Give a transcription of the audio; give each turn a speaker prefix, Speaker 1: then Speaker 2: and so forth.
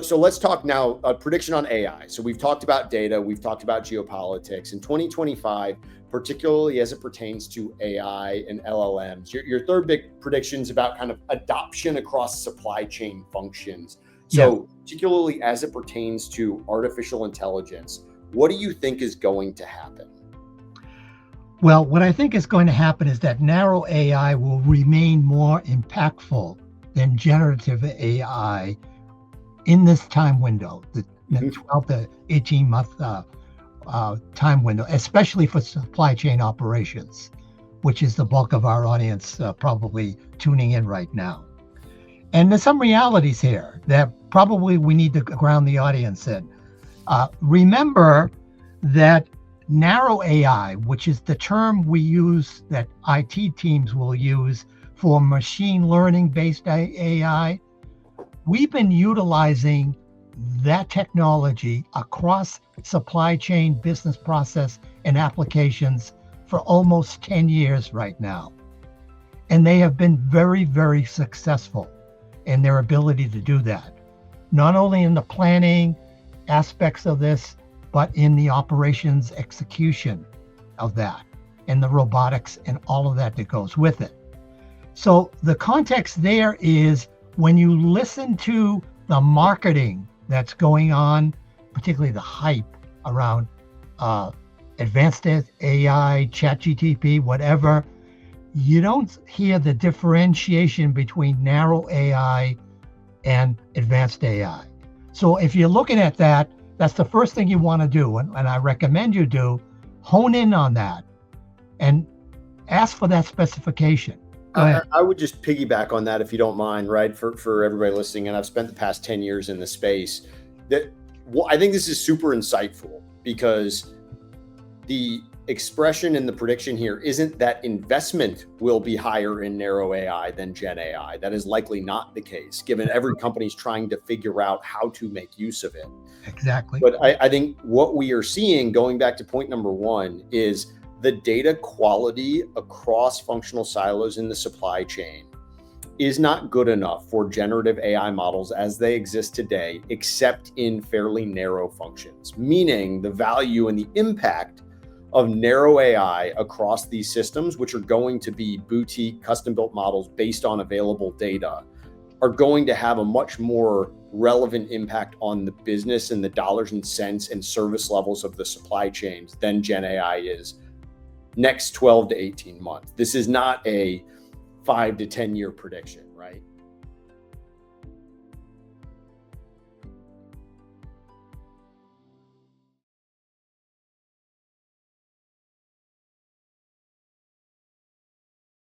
Speaker 1: So let's talk now prediction on AI. So we've talked about data, we've talked about geopolitics. In 2025, particularly as it pertains to AI and LLMs, your third big prediction is about kind of adoption across supply chain functions. So particularly as it pertains to artificial intelligence, what do you think is going to happen?
Speaker 2: Well, what I think is going to happen is that narrow AI will remain more impactful than generative AI in this time window, the 12 to 18 month time window, especially for supply chain operations, which is the bulk of our audience probably tuning in right now. And there's some realities here that probably we need to ground the audience in. Remember that narrow AI, which is the term we use, that IT teams will use for machine learning based AI, we've been utilizing that technology across supply chain, business process, and applications for almost 10 years right now. And they have been very, very successful in their ability to do that, not only in the planning aspects of this, but in the operations execution of that, and the robotics and all of that goes with it. So the context there is when you listen to the marketing that's going on, particularly the hype around advanced AI, ChatGPT, whatever, you don't hear the differentiation between narrow AI and advanced AI. So if you're looking at that, that's the first thing you want to do. And I recommend you do, hone in on that and ask for that specification.
Speaker 1: I would just piggyback on that, if you don't mind, right? For everybody listening, and I've spent the past 10 years in the space, I think this is super insightful, because the expression and the prediction here isn't that investment will be higher in narrow AI than Gen AI. That is likely not the case, given every company's trying to figure out how to make use of it.
Speaker 2: Exactly.
Speaker 1: But I think what we are seeing, going back to point number one, is the data quality across functional silos in the supply chain is not good enough for generative AI models as they exist today, except in fairly narrow functions, meaning the value and the impact of narrow AI across these systems, which are going to be boutique custom-built models based on available data, are going to have a much more relevant impact on the business and the dollars and cents and service levels of the supply chains than Gen AI is next 12 to 18 months. This is not a 5 to 10 year prediction, right?